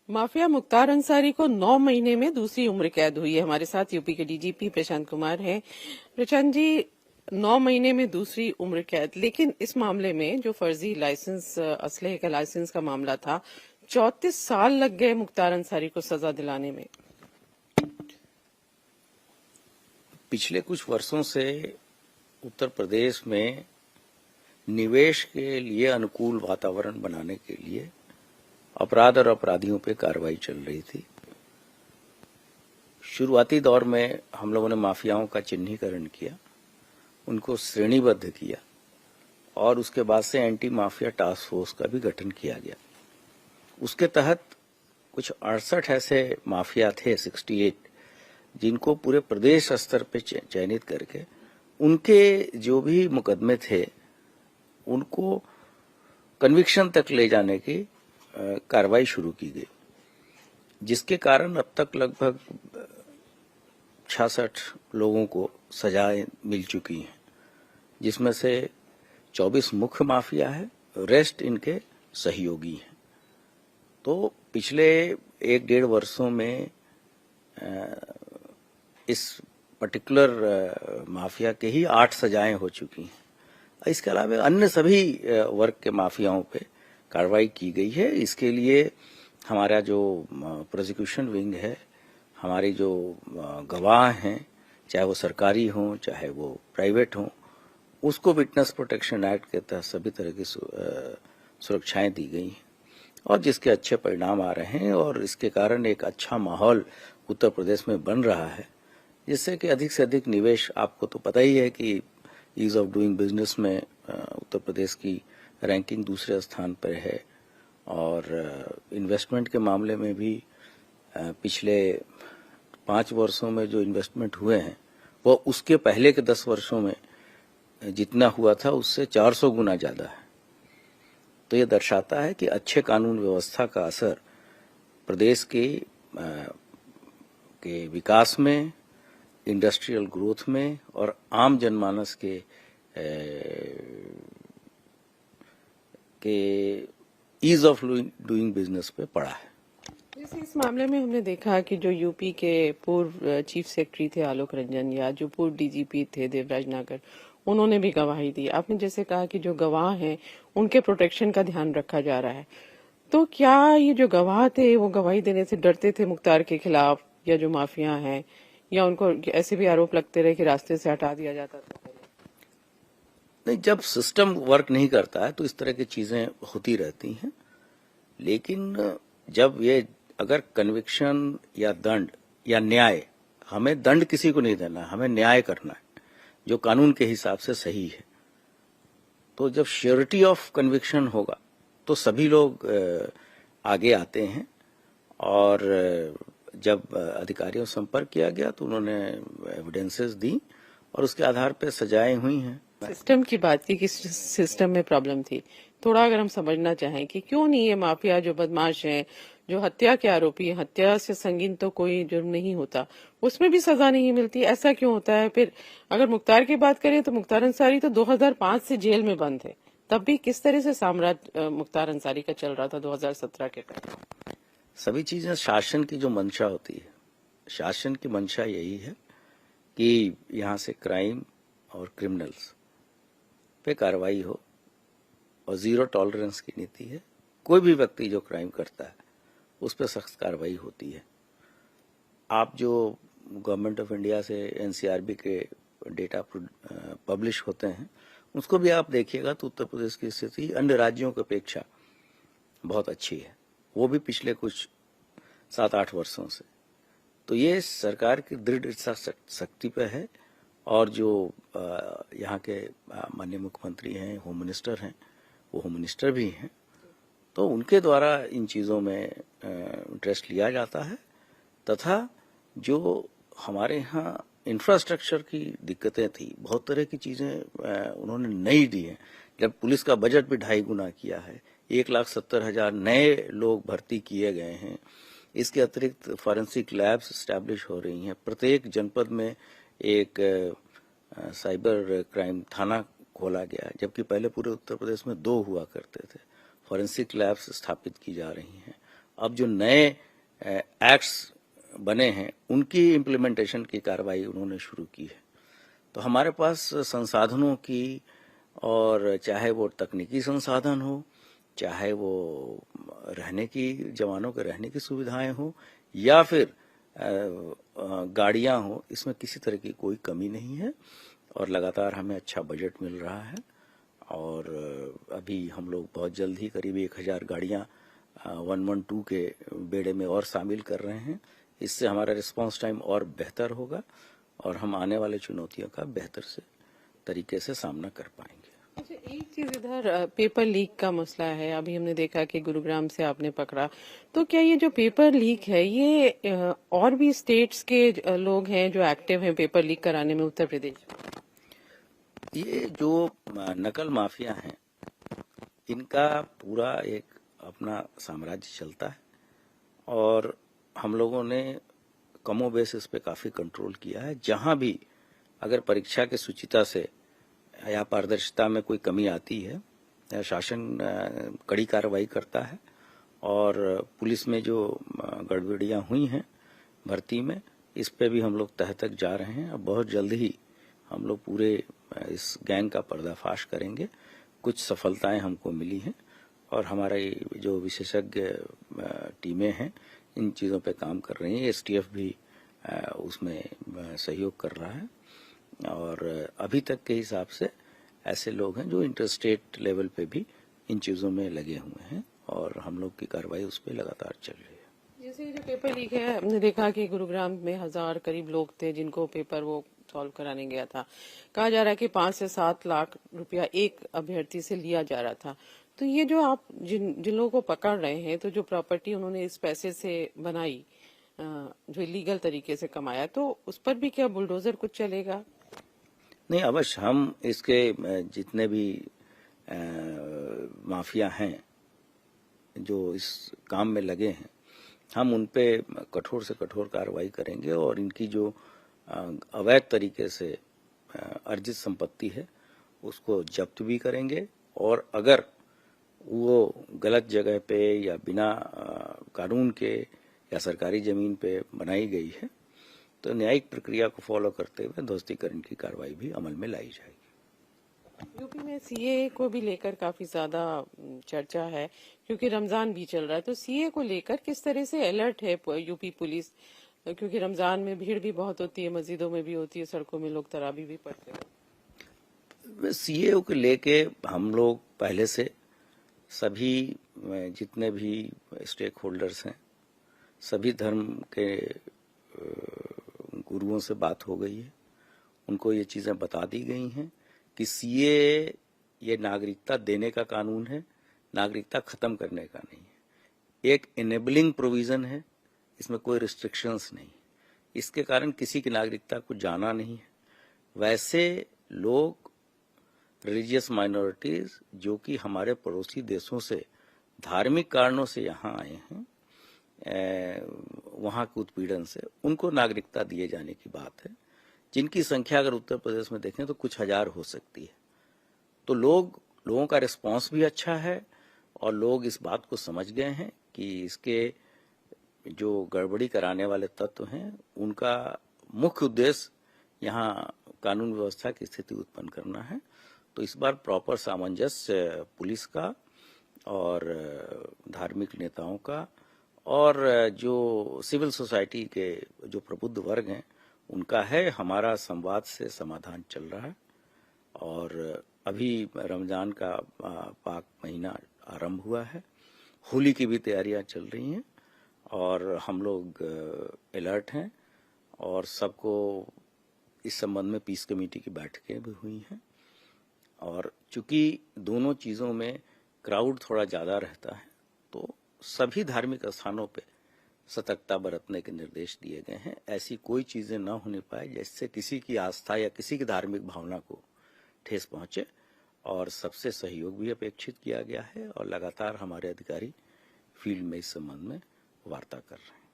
Mafia Mukhtar Ansari को 9 महीने में दूसरी उम्र कैद हुई है। हमारे साथ यूपी के डीजीपी प्रशांत कुमार हैं। प्रशांत जी, 9 महीने में दूसरी उम्र कैद, लेकिन इस मामले में जो फर्जी लाइसेंस असलहे का लाइसेंस का मामला था, 34 साल लग गए मुख्तार अंसारी को सजा दिलाने में। पिछले कुछ वर्षों से उत्तर प्रदेश में निवेश के लिए अनुकूल वातावरण बनाने के लिए अपराध और अपराधियों पे कार्रवाई चल रही थी। शुरुआती दौर में हम लोगों ने माफियाओं का चिन्हीकरण किया, उनको श्रेणीबद्ध किया और उसके बाद से एंटी माफिया टास्क फोर्स का भी गठन किया गया। उसके तहत कुछ 68 ऐसे माफिया थे, 68, जिनको पूरे प्रदेश स्तर पे चयनित करके उनके जो भी मुकदमे थे उनको कन्विक्शन तक ले जाने की कार्रवाई शुरू की गई, जिसके कारण अब तक लगभग 66 लोगों को सजाएं मिल चुकी हैं, जिसमें से 24 मुख्य माफिया है, रेस्ट इनके सहयोगी हैं। तो पिछले 1-1.5 वर्षों में इस पर्टिकुलर माफिया के ही 8 सजाएं हो चुकी हैं। इसके अलावा अन्य सभी वर्ग के माफियाओं पे कार्रवाई की गई है। इसके लिए हमारा जो प्रोसिक्यूशन विंग है, हमारी जो गवाह हैं, चाहे वो सरकारी हों चाहे वो प्राइवेट हों, उसको विटनेस प्रोटेक्शन एक्ट के तहत सभी तरह की सुरक्षाएं दी गई हैं और जिसके अच्छे परिणाम आ रहे हैं और इसके कारण एक अच्छा माहौल उत्तर प्रदेश में बन रहा है, जिससे कि अधिक से अधिक निवेश। आपको तो पता ही है कि ईज ऑफ डूइंग बिजनेस में उत्तर प्रदेश की रैंकिंग दूसरे स्थान पर है और इन्वेस्टमेंट के मामले में भी पिछले 5 वर्षों में जो इन्वेस्टमेंट हुए हैं वो उसके पहले के 10 वर्षों में जितना हुआ था उससे 400 गुना ज्यादा है। तो ये दर्शाता है कि अच्छे कानून व्यवस्था का असर प्रदेश के विकास में, इंडस्ट्रियल ग्रोथ में और आम जनमानस के ईज ऑफ डूइंग बिजनेस पे पड़ा है। जैसे इस मामले में हमने देखा कि जो यूपी के पूर्व चीफ सेक्रेटरी थे आलोक रंजन या जो पूर्व डीजीपी थे देवराज नागर, उन्होंने भी गवाही दी। आपने जैसे कहा कि जो गवाह हैं उनके प्रोटेक्शन का ध्यान रखा जा रहा है, तो क्या ये जो गवाह थे वो गवाही देने से डरते थे मुख्तार के खिलाफ, या जो माफिया हैं, या उनको ऐसे भी आरोप लगते रहे कि रास्ते से हटा दिया जाता था? नहीं, जब सिस्टम वर्क नहीं करता है तो इस तरह की चीजें होती रहती हैं, लेकिन जब ये अगर कन्विक्शन या दंड या न्याय, हमें दंड किसी को नहीं देना, हमें न्याय करना है जो कानून के हिसाब से सही है। तो जब श्योरिटी ऑफ कन्विक्शन होगा तो सभी लोग आगे आते हैं और जब अधिकारियों से संपर्क किया गया तो उन्होंने एविडेंसेस दी और उसके आधार पर सजाएं हुई हैं। सिस्टम की बात की कि सिस्टम में प्रॉब्लम थी, थोड़ा अगर हम समझना चाहें कि क्यों नहीं ये माफिया जो बदमाश हैं, जो हत्या के आरोपी हैं, हत्या से संगीन तो कोई जुर्म नहीं होता, उसमें भी सजा नहीं मिलती, ऐसा क्यों होता है? फिर अगर मुख्तार की बात करें तो मुख्तार अंसारी तो 2005 से जेल में बंद है, तब भी किस तरह से साम्राज्य मुख्तार अंसारी का चल रहा था 2017 के पहले? सभी चीजें शासन की जो मंशा होती है, शासन की मंशा यही है कि यहाँ से क्राइम और क्रिमिनल्स पे कार्रवाई हो और 0 टॉलरेंस की नीति है। कोई भी व्यक्ति जो क्राइम करता है उस पर सख्त कार्रवाई होती है। आप जो गवर्नमेंट ऑफ इंडिया से एनसीआरबी के डेटा पब्लिश होते हैं उसको भी आप देखिएगा तो उत्तर प्रदेश की स्थिति अन्य राज्यों की अपेक्षा बहुत अच्छी है, वो भी पिछले कुछ 7-8 वर्षों से। तो ये सरकार की दृढ़ इच्छा शक्ति पे है और जो यहाँ के माननीय मुख्यमंत्री हैं, होम मिनिस्टर हैं, वो होम मिनिस्टर भी हैं, तो उनके द्वारा इन चीज़ों में इंटरेस्ट लिया जाता है तथा जो हमारे यहाँ इंफ्रास्ट्रक्चर की दिक्कतें थी, बहुत तरह की चीज़ें उन्होंने नई दी हैं। जब पुलिस का बजट भी 2.5 गुना किया है, 1,70,000 नए लोग भर्ती किए गए हैं। इसके अतिरिक्त फॉरेंसिक लैब्स स्टैब्लिश हो रही हैं। प्रत्येक जनपद में एक साइबर क्राइम थाना खोला गया, जबकि पहले पूरे उत्तर प्रदेश में 2 हुआ करते थे। फॉरेंसिक लैब्स स्थापित की जा रही हैं अब जो नए एक्ट्स बने हैं उनकी इम्प्लीमेंटेशन की कार्रवाई उन्होंने शुरू की है। तो हमारे पास संसाधनों की, और चाहे वो तकनीकी संसाधन हो, चाहे वो रहने की, जवानों के रहने की सुविधाएं हो, या फिर गाड़ियां हो, इसमें किसी तरह की कोई कमी नहीं है। और लगातार हमें अच्छा बजट मिल रहा है। और अभी हम लोग बहुत जल्द ही करीब 1000 गाड़ियां 112 के बेड़े में और शामिल कर रहे हैं। इससे हमारा रिस्पांस टाइम और बेहतर होगा और हम आने वाले चुनौतियों का बेहतर से तरीके से सामना कर पाएंगे। अच्छा, एक चीज इधर पेपर लीक का मसला है। अभी हमने देखा कि गुरुग्राम से आपने पकड़ा, तो क्या ये जो पेपर लीक है ये और भी स्टेट्स के लोग हैं जो एक्टिव हैं पेपर लीक कराने में उत्तर प्रदेश में? ये जो नकल माफिया हैं, इनका पूरा एक अपना साम्राज्य चलता है और हम लोगों ने कमो बेस इस पे काफी कंट्रोल किया है। जहां भी अगर परीक्षा के शुचिता से या पारदर्शिता में कोई कमी आती है, शासन कड़ी कार्रवाई करता है। और पुलिस में जो गड़बड़ियां हुई हैं भर्ती में, इस पे भी हम लोग तह तक जा रहे हैं। अब बहुत जल्द ही हम लोग पूरे इस गैंग का पर्दाफाश करेंगे। कुछ सफलताएं हमको मिली हैं और हमारे जो विशेषज्ञ टीमें हैं इन चीज़ों पे काम कर रही हैं। एसटीएफ भी उसमें सहयोग कर रहा है और अभी तक के हिसाब से ऐसे लोग हैं जो इंटरस्टेट लेवल पे भी इन चीज़ों में लगे हुए हैं और हम लोग की कार्रवाई उस पर लगातार चल रही है। जैसे जो पेपर लीक है, हमने देखा कि गुरुग्राम में 1000 करीब लोग थे जिनको पेपर वो सॉल्व कराने गया था। कहा जा रहा है कि 5 से 7 लाख रुपया एक अभ्यर्थी से लिया जा रहा था। तो ये जो आप जिन लोगों को पकड़ रहे हैं, तो जो प्रॉपर्टी उन्होंने इस पैसे से बनाई, जो इलीगल तरीके से कमाया, तो उस पर भी क्या बुलडोजर कुछ चलेगा? नहीं, अवश्य हम इसके जितने भी माफिया हैं जो इस काम में लगे हैं, हम उन पे कठोर से कठोर कार्रवाई करेंगे और इनकी जो अवैध तरीके से अर्जित संपत्ति है उसको जब्त भी करेंगे। और अगर वो गलत जगह पे या बिना कानून के या सरकारी जमीन पे बनाई गई है तो न्यायिक प्रक्रिया को फॉलो करते हुए ध्वस्तीकरण की कार्रवाई भी अमल में लाई जाएगी। यूपी में सीए को भी लेकर काफी ज्यादा चर्चा है क्योंकि रमजान भी चल रहा है। तो सीए को लेकर किस तरह से अलर्ट है यूपी पुलिस? क्योंकि रमजान में भीड़ भी बहुत होती है, मस्जिदों में भी होती है, सड़कों में लोग तरावी भी पढ़ते हैं। सीए को लेके हम लोग पहले से सभी जितने भी स्टेक होल्डर्स हैं, सभी धर्म के गुरुओं से बात हो गई है। उनको ये चीजें बता दी गई हैं कि सीए ये नागरिकता देने का कानून है, नागरिकता खत्म करने का नहीं है। एक इनेबलिंग प्रोविजन है, इसमें कोई रिस्ट्रिक्शंस नहीं। इसके कारण किसी की नागरिकता को जाना नहीं है। वैसे लोग, रिलीजियस माइनॉरिटीज जो कि हमारे पड़ोसी देशों से धार्मिक कारणों से यहाँ आए हैं, वहां के उत्पीड़न से, उनको नागरिकता दिए जाने की बात है, जिनकी संख्या अगर उत्तर प्रदेश में देखें तो कुछ हजार हो सकती है। तो लोगों का रिस्पांस भी अच्छा है और लोग इस बात को समझ गए हैं कि इसके जो गड़बड़ी कराने वाले तत्व हैं उनका मुख्य उद्देश्य यहाँ कानून व्यवस्था की स्थिति उत्पन्न करना है। तो इस बार प्रॉपर सामंजस्य पुलिस का और धार्मिक नेताओं का और जो सिविल सोसाइटी के जो प्रबुद्ध वर्ग हैं उनका है। हमारा संवाद से समाधान चल रहा है और अभी रमजान का पाक महीना आरंभ हुआ है, होली की भी तैयारियां चल रही हैं और हम लोग अलर्ट हैं और सबको इस संबंध में पीस कमेटी की बैठकें भी हुई हैं। और चूंकि दोनों चीजों में क्राउड थोड़ा ज्यादा रहता है तो सभी धार्मिक स्थानों पे सतर्कता बरतने के निर्देश दिए गए हैं। ऐसी कोई चीजें न होने पाए जिससे किसी की आस्था या किसी की धार्मिक भावना को ठेस पहुंचे। और सबसे सहयोग भी अपेक्षित किया गया है और लगातार हमारे अधिकारी फील्ड में इस संबंध में वार्ता कर रहे हैं।